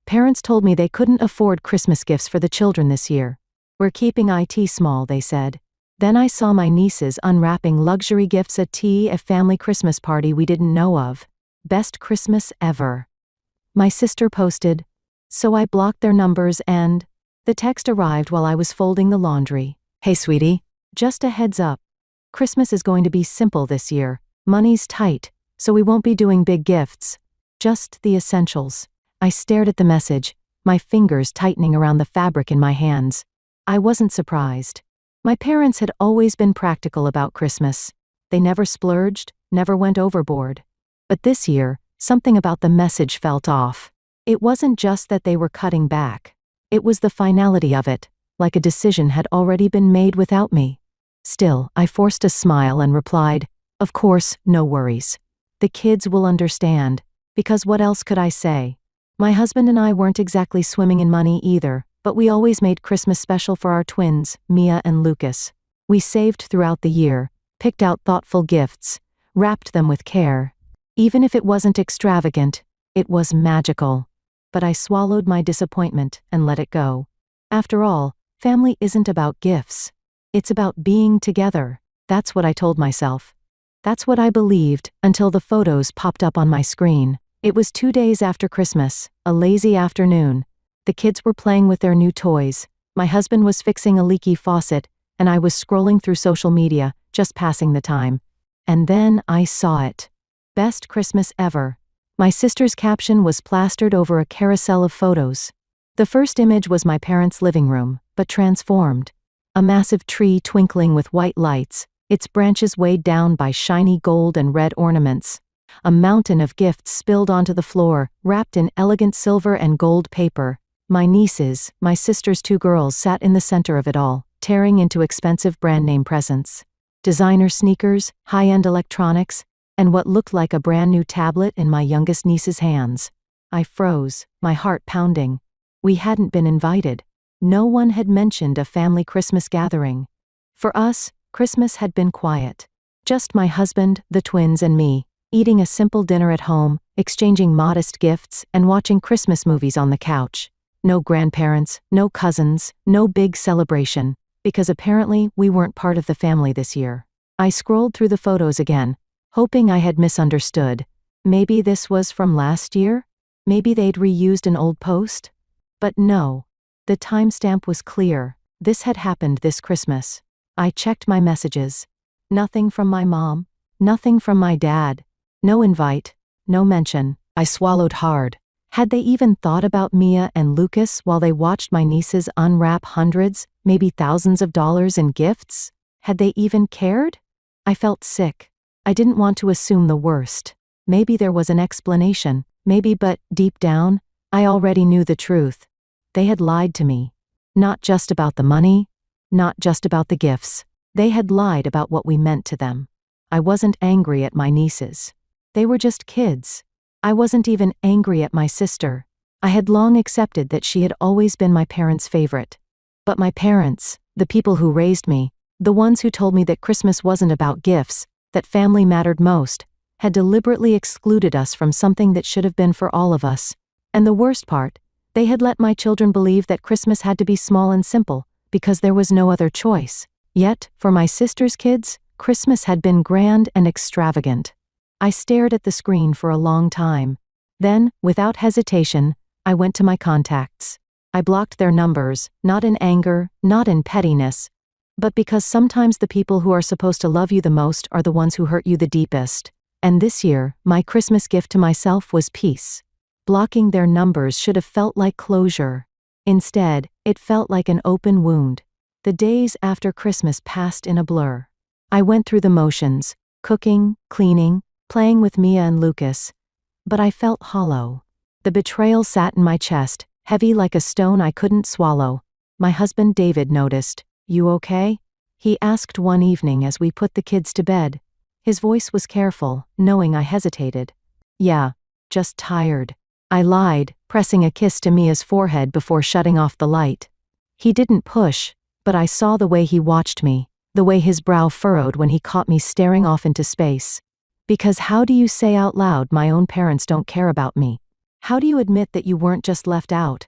Parents told me they couldn't afford Christmas gifts for the children this year. We're keeping it small, they said. Then I saw my nieces unwrapping luxury gifts at a family Christmas party we didn't know of. Best Christmas ever. My sister posted, so I blocked their numbers and the text arrived while I was folding the laundry. Hey sweetie, just a heads up. Christmas is going to be simple this year. Money's tight, so we won't be doing big gifts. Just the essentials. I stared at the message, my fingers tightening around the fabric in my hands. I wasn't surprised. My parents had always been practical about Christmas. They never splurged, never went overboard. But this year, something about the message felt off. It wasn't just that they were cutting back. It was the finality of it, like a decision had already been made without me. Still, I forced a smile and replied, of course, no worries. The kids will understand, because what else could I say? My husband and I weren't exactly swimming in money either, but we always made Christmas special for our twins, Mia and Lucas. We saved throughout the year, picked out thoughtful gifts, wrapped them with care. Even if it wasn't extravagant, it was magical. But I swallowed my disappointment and let it go. After all, family isn't about gifts. It's about being together. That's what I told myself. That's what I believed, until the photos popped up on my screen. It was 2 days after Christmas, a lazy afternoon. The kids were playing with their new toys. My husband was fixing a leaky faucet, and I was scrolling through social media, just passing the time. And then I saw it. Best Christmas ever. My sister's caption was plastered over a carousel of photos. The first image was my parents' living room, but transformed. A massive tree twinkling with white lights, its branches weighed down by shiny gold and red ornaments. A mountain of gifts spilled onto the floor, wrapped in elegant silver and gold paper. My nieces, my sister's 2 girls, sat in the center of it all, tearing into expensive brand-name presents. Designer sneakers, high-end electronics, and what looked like a brand-new tablet in my youngest niece's hands. I froze, my heart pounding. We hadn't been invited. No one had mentioned a family Christmas gathering. For us, Christmas had been quiet. Just my husband, the twins, and me, eating a simple dinner at home, exchanging modest gifts, and watching Christmas movies on the couch. No grandparents, no cousins, no big celebration, because apparently we weren't part of the family this year. I scrolled through the photos again, hoping I had misunderstood. Maybe this was from last year? Maybe they'd reused an old post? But no. The timestamp was clear. This had happened this Christmas. I checked my messages. Nothing from my mom. Nothing from my dad. No invite. No mention. I swallowed hard. Had they even thought about Mia and Lucas while they watched my nieces unwrap hundreds, maybe thousands of dollars in gifts? Had they even cared? I felt sick. I didn't want to assume the worst. Maybe there was an explanation. Maybe, but deep down, I already knew the truth. They had lied to me. Not just about the money. Not just about the gifts. They had lied about what we meant to them. I wasn't angry at my nieces. They were just kids. I wasn't even angry at my sister. I had long accepted that she had always been my parents' favorite. But my parents, the people who raised me, the ones who told me that Christmas wasn't about gifts, that family mattered most, had deliberately excluded us from something that should have been for all of us. And the worst part, they had let my children believe that Christmas had to be small and simple, because there was no other choice. Yet, for my sister's kids, Christmas had been grand and extravagant. I stared at the screen for a long time. Then, without hesitation, I went to my contacts. I blocked their numbers, not in anger, not in pettiness, but because sometimes the people who are supposed to love you the most are the ones who hurt you the deepest. And this year, my Christmas gift to myself was peace. Blocking their numbers should have felt like closure. Instead, it felt like an open wound. The days after Christmas passed in a blur. I went through the motions, cooking, cleaning, playing with Mia and Lucas. But I felt hollow. The betrayal sat in my chest, heavy like a stone I couldn't swallow. My husband David noticed. "You okay?" he asked one evening as we put the kids to bed. His voice was careful, knowing I hesitated. "Yeah, just tired," I lied, pressing a kiss to Mia's forehead before shutting off the light. He didn't push, but I saw the way he watched me, the way his brow furrowed when he caught me staring off into space. Because how do you say out loud my own parents don't care about me? How do you admit that you weren't just left out?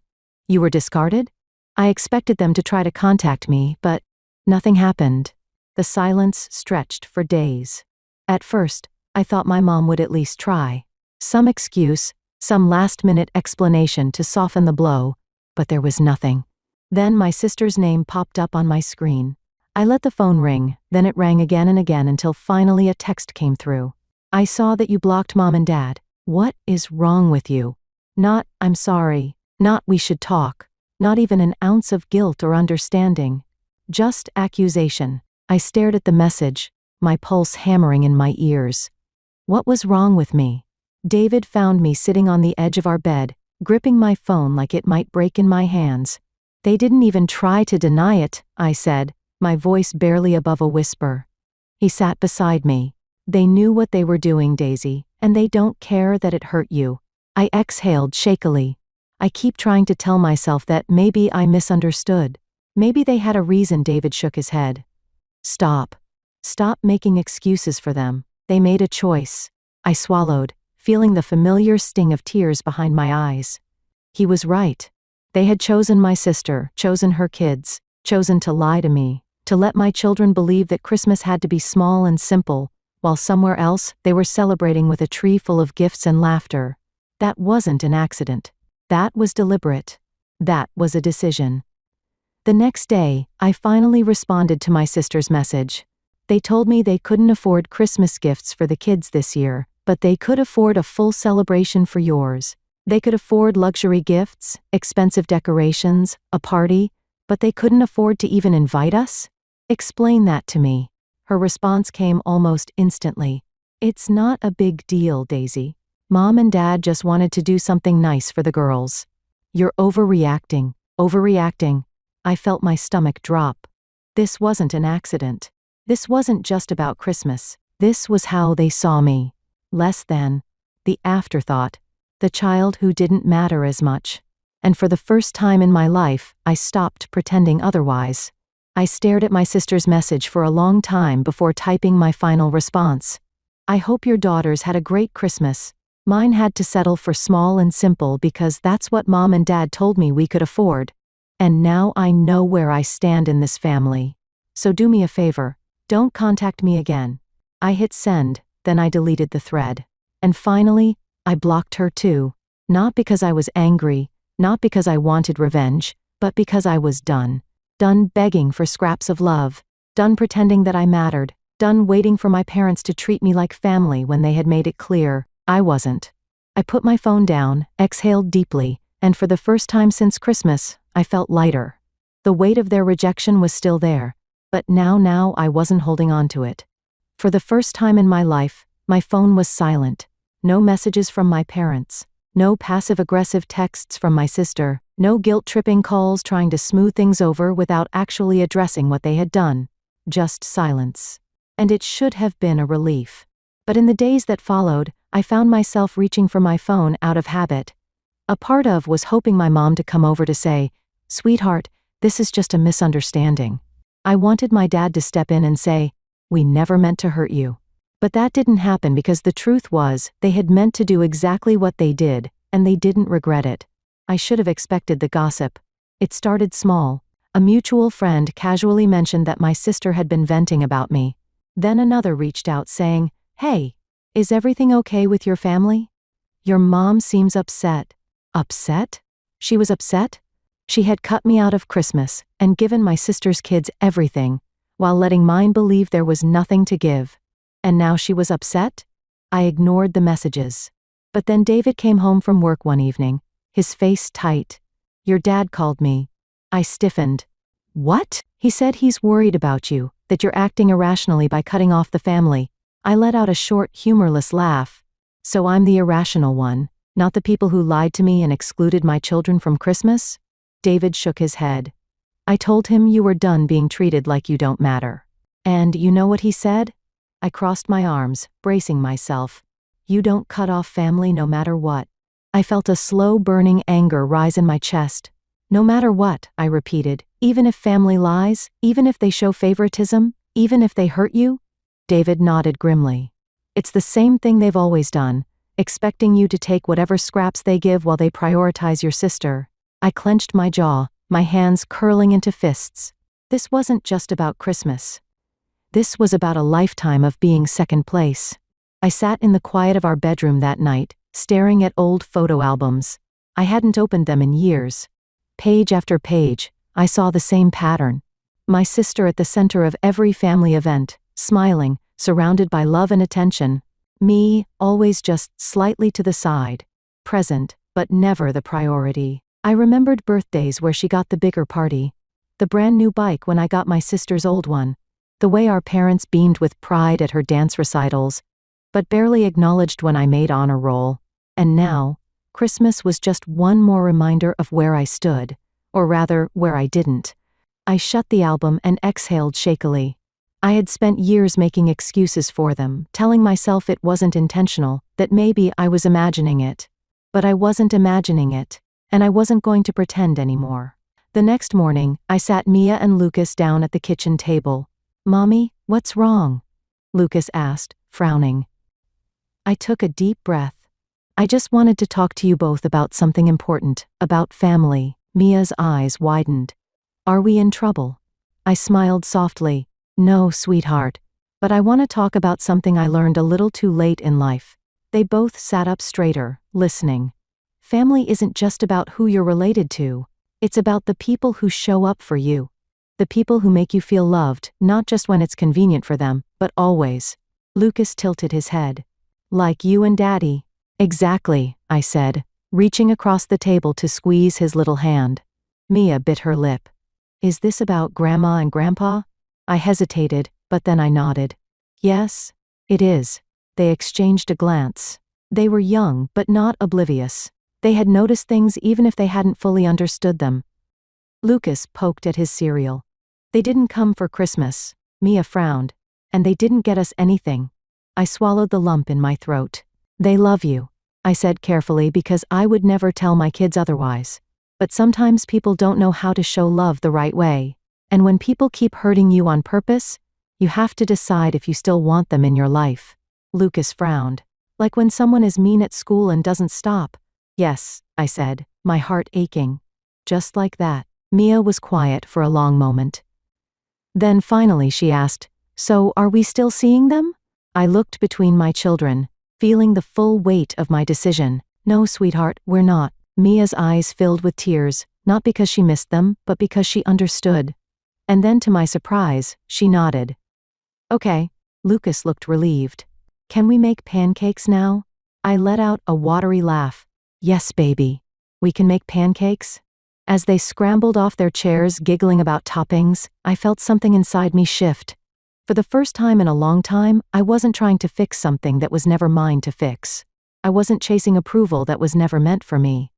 You were discarded? I expected them to try to contact me, but nothing happened. The silence stretched for days. At first, I thought my mom would at least try. Some excuse, some last-minute explanation to soften the blow, but there was nothing. Then my sister's name popped up on my screen. I let the phone ring, then it rang again and again until finally a text came through. I saw that you blocked Mom and Dad. What is wrong with you? Not, I'm sorry. Not, we should talk. Not even an ounce of guilt or understanding. Just accusation. I stared at the message, my pulse hammering in my ears. What was wrong with me? David found me sitting on the edge of our bed, gripping my phone like it might break in my hands. They didn't even try to deny it, I said, my voice barely above a whisper. He sat beside me. They knew what they were doing, Daisy, and they don't care that it hurt you. I exhaled shakily. I keep trying to tell myself that maybe I misunderstood. Maybe they had a reason. David shook his head. Stop. Stop making excuses for them. They made a choice. I swallowed, feeling the familiar sting of tears behind my eyes. He was right. They had chosen my sister, chosen her kids, chosen to lie to me, to let my children believe that Christmas had to be small and simple, while somewhere else they were celebrating with a tree full of gifts and laughter. That wasn't an accident. That was deliberate. That was a decision. The next day, I finally responded to my sister's message. They told me they couldn't afford Christmas gifts for the kids this year, but they could afford a full celebration for yours. They could afford luxury gifts, expensive decorations, a party, but they couldn't afford to even invite us? Explain that to me. Her response came almost instantly. It's not a big deal, Daisy. Mom and Dad just wanted to do something nice for the girls. You're overreacting. Overreacting. I felt my stomach drop. This wasn't an accident. This wasn't just about Christmas. This was how they saw me. Less than. The afterthought. The child who didn't matter as much. And for the first time in my life, I stopped pretending otherwise. I stared at my sister's message for a long time before typing my final response. I hope your daughters had a great Christmas. Mine had to settle for small and simple because that's what Mom and Dad told me we could afford. And now I know where I stand in this family. So do me a favor. Don't contact me again. I hit send, then I deleted the thread. And finally, I blocked her too. Not because I was angry, not because I wanted revenge, but because I was done. Done begging for scraps of love. Done pretending that I mattered. Done waiting for my parents to treat me like family when they had made it clear I wasn't. I put my phone down, exhaled deeply, and for the first time since Christmas, I felt lighter. The weight of their rejection was still there, but now I wasn't holding on to it. For the first time in my life, my phone was silent. No messages from my parents. No passive-aggressive texts from my sister. No guilt-tripping calls trying to smooth things over without actually addressing what they had done. Just silence. And it should have been a relief. But in the days that followed, I found myself reaching for my phone out of habit. A part of was hoping my mom to come over to say, "Sweetheart, this is just a misunderstanding." I wanted my dad to step in and say, "We never meant to hurt you." But that didn't happen because the truth was, they had meant to do exactly what they did, and they didn't regret it. I should have expected the gossip. It started small. A mutual friend casually mentioned that my sister had been venting about me. Then another reached out saying, "Hey, is everything okay with your family? Your mom seems upset." Upset? She was upset? She had cut me out of Christmas and given my sister's kids everything, while letting mine believe there was nothing to give. And now she was upset? I ignored the messages. But then David came home from work one evening, his face tight. "Your dad called me." I stiffened. "What?" He said he's worried about you, that you're acting irrationally by cutting off the family. I let out a short, humorless laugh. So I'm the irrational one, not the people who lied to me and excluded my children from Christmas? David shook his head. I told him you were done being treated like you don't matter. And you know what he said? I crossed my arms, bracing myself. You don't cut off family no matter what. I felt a slow burning anger rise in my chest. No matter what, I repeated, even if family lies, even if they show favoritism, even if they hurt you? David nodded grimly. It's the same thing they've always done. expecting you to take whatever scraps they give while they prioritize your sister. I clenched my jaw, my hands curling into fists. This wasn't just about Christmas. This was about a lifetime of being second place. I sat in the quiet of our bedroom that night, staring at old photo albums. I hadn't opened them in years. Page after page, I saw the same pattern. My sister at the center of every family event, smiling, surrounded by love and attention. Me, always just slightly to the side. Present, but never the priority. I remembered birthdays where she got the bigger party. The brand new bike when I got my sister's old one. The way our parents beamed with pride at her dance recitals, but barely acknowledged when I made honor roll. And now, Christmas was just one more reminder of where I stood, or rather, where I didn't. I shut the album and exhaled shakily. I had spent years making excuses for them, telling myself it wasn't intentional, that maybe I was imagining it. But I wasn't imagining it, and I wasn't going to pretend anymore. The next morning, I sat Mia and Lucas down at the kitchen table. "Mommy, what's wrong?" Lucas asked, frowning. I took a deep breath. "I just wanted to talk to you both about something important, about family." Mia's eyes widened. "Are we in trouble?" I smiled softly. "No, sweetheart. But I want to talk about something I learned a little too late in life." They both sat up straighter, listening. Family isn't just about who you're related to. It's about the people who show up for you. The people who make you feel loved, not just when it's convenient for them, but always. Lucas tilted his head. "Like you and Daddy." "Exactly," I said, reaching across the table to squeeze his little hand. Mia bit her lip. "Is this about Grandma and Grandpa?" I hesitated, but then I nodded. "Yes, it is." They exchanged a glance. They were young, but not oblivious. They had noticed things even if they hadn't fully understood them. Lucas poked at his cereal. "They didn't come for Christmas." Mia frowned. "And they didn't get us anything." I swallowed the lump in my throat. "They love you," I said carefully because I would never tell my kids otherwise. But sometimes people don't know how to show love the right way. And when people keep hurting you on purpose, you have to decide if you still want them in your life. Lucas frowned. "Like when someone is mean at school and doesn't stop." "Yes," I said, my heart aching. "Just like that." Mia was quiet for a long moment. Then finally she asked, "So are we still seeing them?" I looked between my children, feeling the full weight of my decision. "No, sweetheart, we're not." Mia's eyes filled with tears, not because she missed them, but because she understood. And then to my surprise, she nodded. "Okay." Lucas looked relieved. "Can we make pancakes now?" I let out a watery laugh. "Yes, baby. We can make pancakes?" As they scrambled off their chairs giggling about toppings, I felt something inside me shift. For the first time in a long time, I wasn't trying to fix something that was never mine to fix. I wasn't chasing approval that was never meant for me.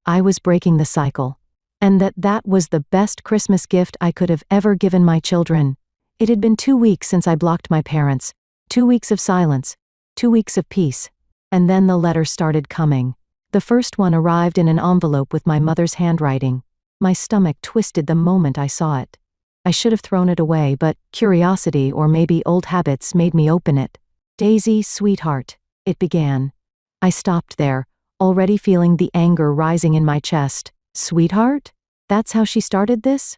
I was breaking the cycle. And that was the best Christmas gift I could have ever given my children. It had been 2 weeks since I blocked my parents. 2 weeks of silence. 2 weeks of peace. And then the letter started coming. The first one arrived in an envelope with my mother's handwriting. My stomach twisted the moment I saw it. I should have thrown it away, but curiosity or maybe old habits made me open it. "Daisy, sweetheart," it began. I stopped there, already feeling the anger rising in my chest. Sweetheart? That's how she started this?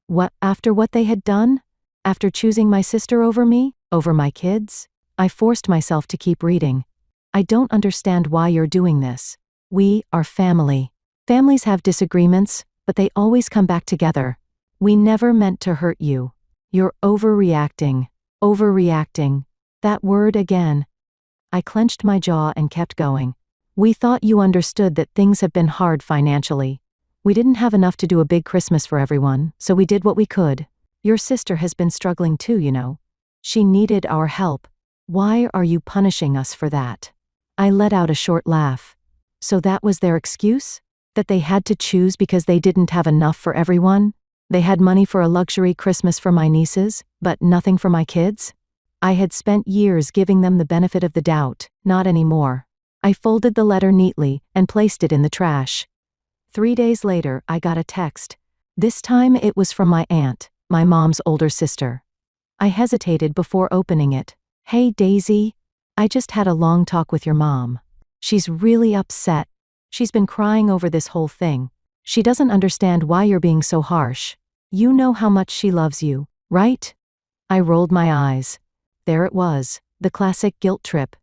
What, after what they had done? After choosing my sister over me? Over my kids? I forced myself to keep reading. "I don't understand why you're doing this. We are family. Families have disagreements, but they always come back together. We never meant to hurt you. You're overreacting. Overreacting." That word again. I clenched my jaw and kept going. "We thought you understood that things have been hard financially. We didn't have enough to do a big Christmas for everyone, so we did what we could. Your sister has been struggling too, you know. She needed our help. Why are you punishing us for that?" I let out a short laugh. So that was their excuse? That they had to choose because they didn't have enough for everyone? They had money for a luxury Christmas for my nieces, but nothing for my kids? I had spent years giving them the benefit of the doubt, not anymore. I folded the letter neatly and placed it in the trash. 3 days later, I got a text. This time it was from my aunt, my mom's older sister. I hesitated before opening it. "Hey Daisy, I just had a long talk with your mom. She's really upset. She's been crying over this whole thing. She doesn't understand why you're being so harsh. You know how much she loves you, right?" I rolled my eyes. There it was, the classic guilt trip.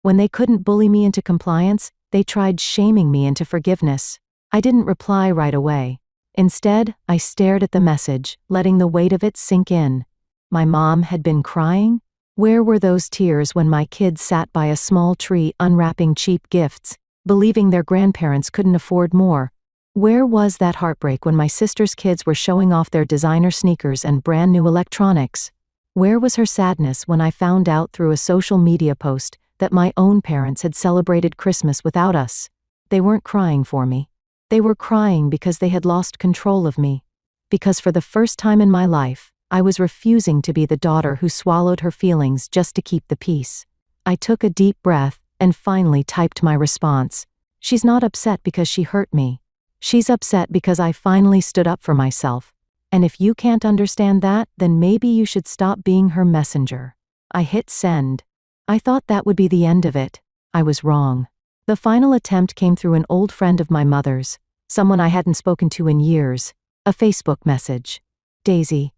When they couldn't bully me into compliance, they tried shaming me into forgiveness. I didn't reply right away. Instead, I stared at the message, letting the weight of it sink in. My mom had been crying? Where were those tears when my kids sat by a small tree unwrapping cheap gifts, believing their grandparents couldn't afford more? Where was that heartbreak when my sister's kids were showing off their designer sneakers and brand new electronics? Where was her sadness when I found out through a social media post that my own parents had celebrated Christmas without us? They weren't crying for me. They were crying because they had lost control of me. Because for the first time in my life, I was refusing to be the daughter who swallowed her feelings just to keep the peace. I took a deep breath and finally typed my response. She's not upset because she hurt me. She's upset because I finally stood up for myself. And if you can't understand that, then maybe you should stop being her messenger. I hit send. I thought that would be the end of it. I was wrong. The final attempt came through an old friend of my mother's, someone I hadn't spoken to in years, a Facebook message. "Daisy,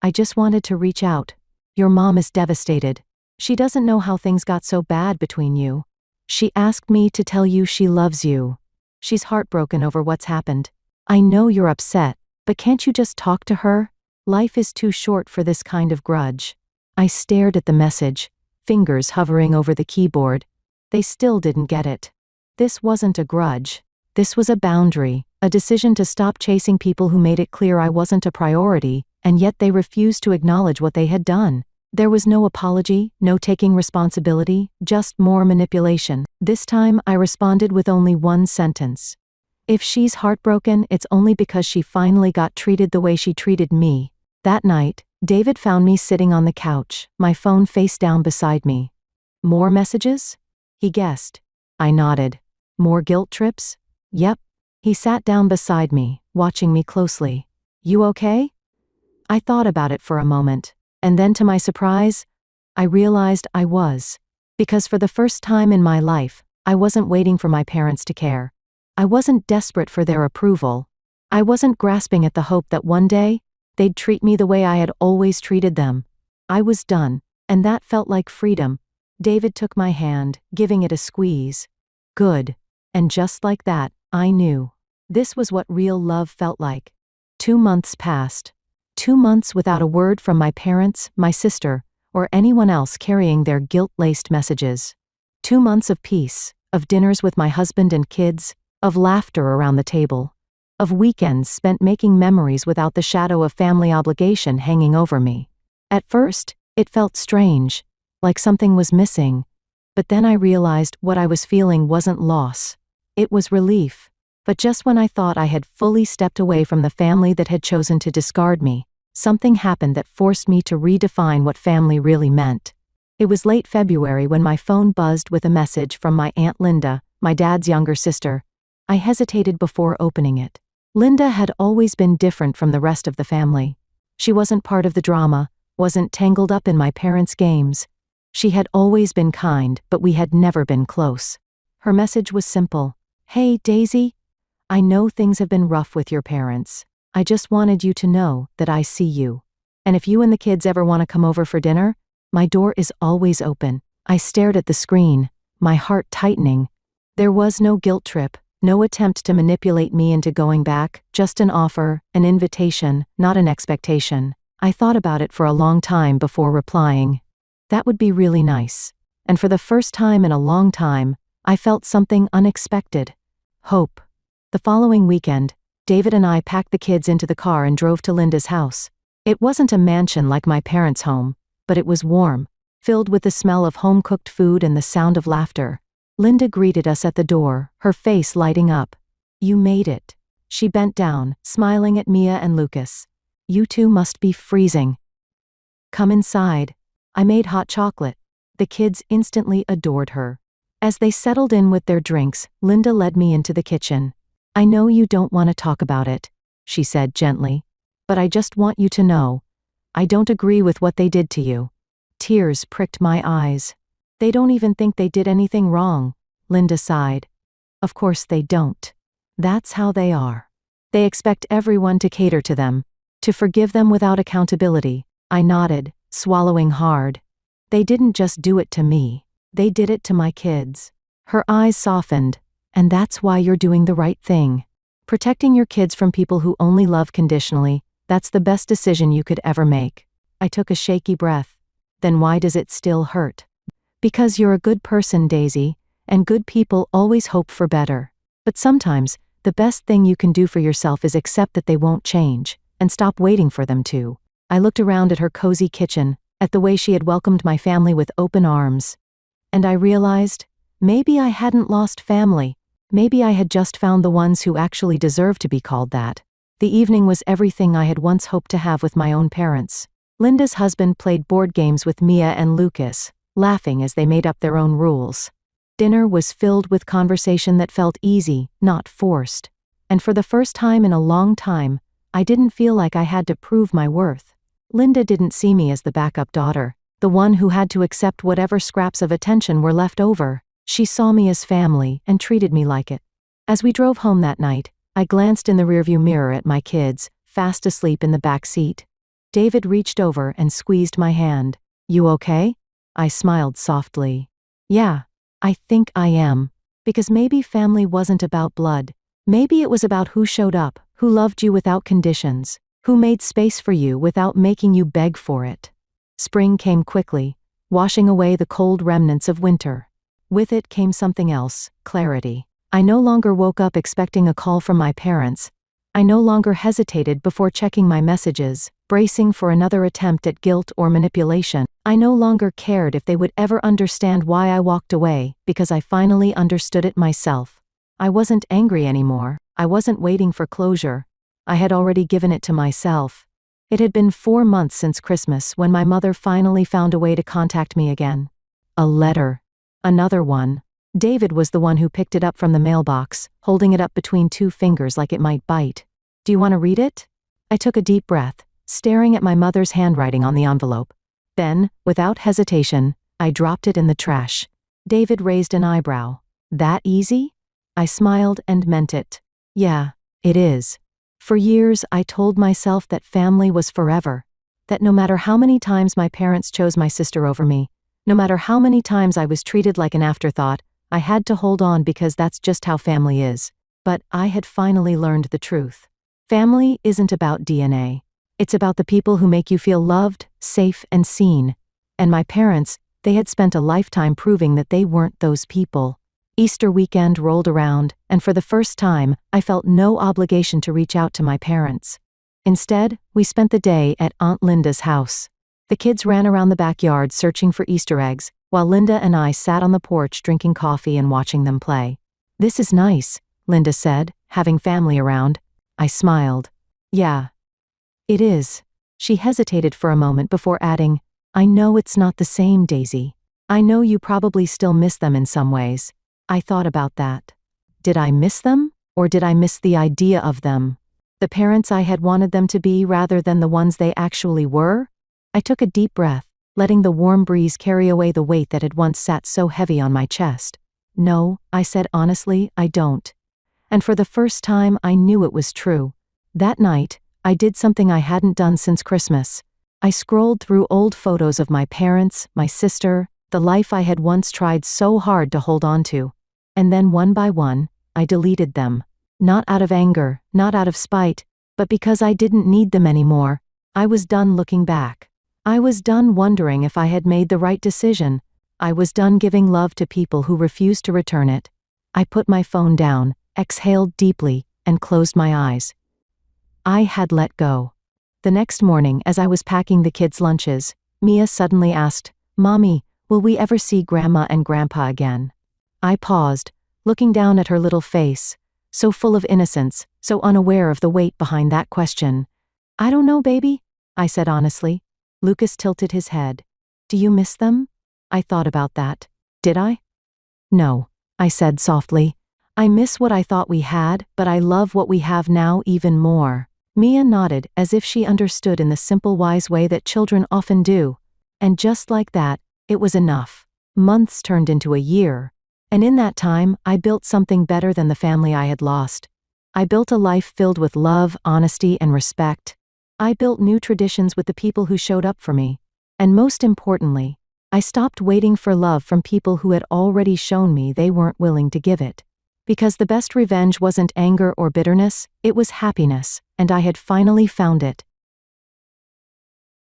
I just wanted to reach out. Your mom is devastated. She doesn't know how things got so bad between you. She asked me to tell you she loves you. She's heartbroken over what's happened. I know you're upset, but can't you just talk to her? Life is too short for this kind of grudge." I stared at the message, fingers hovering over the keyboard. They still didn't get it. This wasn't a grudge. This was a boundary, a decision to stop chasing people who made it clear I wasn't a priority, and yet they refused to acknowledge what they had done. There was no apology, no taking responsibility, just more manipulation. This time I responded with only one sentence. "If she's heartbroken, it's only because she finally got treated the way she treated me." That night, David found me sitting on the couch, my phone face down beside me. "More messages?" he guessed. I nodded. "More guilt trips?" "Yep." He sat down beside me, watching me closely. "You okay?" I thought about it for a moment. And then to my surprise, I realized I was. Because for the first time in my life, I wasn't waiting for my parents to care. I wasn't desperate for their approval. I wasn't grasping at the hope that one day, they'd treat me the way I had always treated them. I was done, and that felt like freedom. David took my hand, giving it a squeeze. Good. And just like that, I knew. This was what real love felt like. 2 months passed. 2 months without a word from my parents, my sister, or anyone else carrying their guilt-laced messages. 2 months of peace, of dinners with my husband and kids, of laughter around the table, of weekends spent making memories without the shadow of family obligation hanging over me. At first, it felt strange, like something was missing, but then I realized what I was feeling wasn't loss. It was relief. But just when I thought I had fully stepped away from the family that had chosen to discard me, something happened that forced me to redefine what family really meant. It was late February when my phone buzzed with a message from my Aunt Linda, my dad's younger sister. I hesitated before opening it. Linda had always been different from the rest of the family. She wasn't part of the drama, wasn't tangled up in my parents' games. She had always been kind, but we had never been close. Her message was simple. "Hey, Daisy. I know things have been rough with your parents. I just wanted you to know that I see you. And if you and the kids ever want to come over for dinner, my door is always open." I stared at the screen, my heart tightening. There was no guilt trip, no attempt to manipulate me into going back, just an offer, an invitation, not an expectation. I thought about it for a long time before replying. That would be really nice. And for the first time in a long time, I felt something unexpected. Hope. The following weekend, David and I packed the kids into the car and drove to Linda's house. It wasn't a mansion like my parents' home, but it was warm, filled with the smell of home-cooked food and the sound of laughter. Linda greeted us at the door, her face lighting up. "You made it." She bent down, smiling at Mia and Lucas. "You two must be freezing. Come inside." I made hot chocolate. The kids instantly adored her. As they settled in with their drinks, Linda led me into the kitchen. "I know you don't want to talk about it," she said gently, "but I just want you to know. I don't agree with what they did to you." Tears pricked my eyes. "They don't even think they did anything wrong. Linda sighed. Of course they don't. That's how they are. They expect everyone to cater to them, to forgive them without accountability. I nodded, swallowing hard. They didn't just do it to me. They did it to my kids. Her eyes softened. And that's why you're doing the right thing. Protecting your kids from people who only love conditionally, that's the best decision you could ever make. I took a shaky breath. Then why does it still hurt? Because you're a good person, Daisy, and good people always hope for better. But sometimes, the best thing you can do for yourself is accept that they won't change, and stop waiting for them to. I looked around at her cozy kitchen, at the way she had welcomed my family with open arms. And I realized, maybe I hadn't lost family. Maybe I had just found the ones who actually deserved to be called that. The evening was everything I had once hoped to have with my own parents. Linda's husband played board games with Mia and Lucas, laughing as they made up their own rules. Dinner was filled with conversation that felt easy, not forced. And for the first time in a long time, I didn't feel like I had to prove my worth. Linda didn't see me as the backup daughter, the one who had to accept whatever scraps of attention were left over. She saw me as family and treated me like it. As we drove home that night, I glanced in the rearview mirror at my kids, fast asleep in the back seat. David reached over and squeezed my hand. You okay? I smiled softly. Yeah, I think I am. Because maybe family wasn't about blood. Maybe it was about who showed up, who loved you without conditions, who made space for you without making you beg for it. Spring came quickly, washing away the cold remnants of winter. With it came something else, clarity. I no longer woke up expecting a call from my parents. I no longer hesitated before checking my messages, bracing for another attempt at guilt or manipulation. I no longer cared if they would ever understand why I walked away, because I finally understood it myself. I wasn't angry anymore. I wasn't waiting for closure. I had already given it to myself. It had been 4 months since Christmas when my mother finally found a way to contact me again. A letter. Another one. David was the one who picked it up from the mailbox, holding it up between 2 fingers like it might bite. Do you want to read it? I took a deep breath, staring at my mother's handwriting on the envelope. Then, without hesitation, I dropped it in the trash. David raised an eyebrow. That easy? I smiled and meant it. Yeah, it is. For years, I told myself that family was forever. That no matter how many times my parents chose my sister over me, no matter how many times I was treated like an afterthought, I had to hold on because that's just how family is. But I had finally learned the truth. Family isn't about DNA. It's about the people who make you feel loved, safe, and seen. And my parents, they had spent a lifetime proving that they weren't those people. Easter weekend rolled around, and for the first time, I felt no obligation to reach out to my parents. Instead, we spent the day at Aunt Linda's house. The kids ran around the backyard searching for Easter eggs, while Linda and I sat on the porch drinking coffee and watching them play. This is nice, Linda said, having family around. I smiled. Yeah. It is. She hesitated for a moment before adding, I know it's not the same, Daisy. I know you probably still miss them in some ways. I thought about that. Did I miss them, or did I miss the idea of them? The parents I had wanted them to be rather than the ones they actually were? I took a deep breath, letting the warm breeze carry away the weight that had once sat so heavy on my chest. No, I said honestly, I don't. And for the first time, I knew it was true. That night, I did something I hadn't done since Christmas. I scrolled through old photos of my parents, my sister, the life I had once tried so hard to hold on to. And then one by one, I deleted them. Not out of anger, not out of spite, but because I didn't need them anymore. I was done looking back. I was done wondering if I had made the right decision. I was done giving love to people who refused to return it. I put my phone down, exhaled deeply, and closed my eyes. I had let go. The next morning, as I was packing the kids' lunches, Mia suddenly asked, Mommy, will we ever see Grandma and Grandpa again? I paused, looking down at her little face, so full of innocence, so unaware of the weight behind that question. I don't know, baby, I said honestly. Lucas tilted his head. Do you miss them? I thought about that. Did I? No, I said softly. I miss what I thought we had, but I love what we have now even more. Mia nodded as if she understood in the simple wise way that children often do. And just like that, it was enough. Months turned into a year And in that time, I built something better than the family I had lost. I built a life filled with love, honesty, and respect. I built new traditions with the people who showed up for me. And most importantly, I stopped waiting for love from people who had already shown me they weren't willing to give it. Because the best revenge wasn't anger or bitterness, it was happiness, and I had finally found it.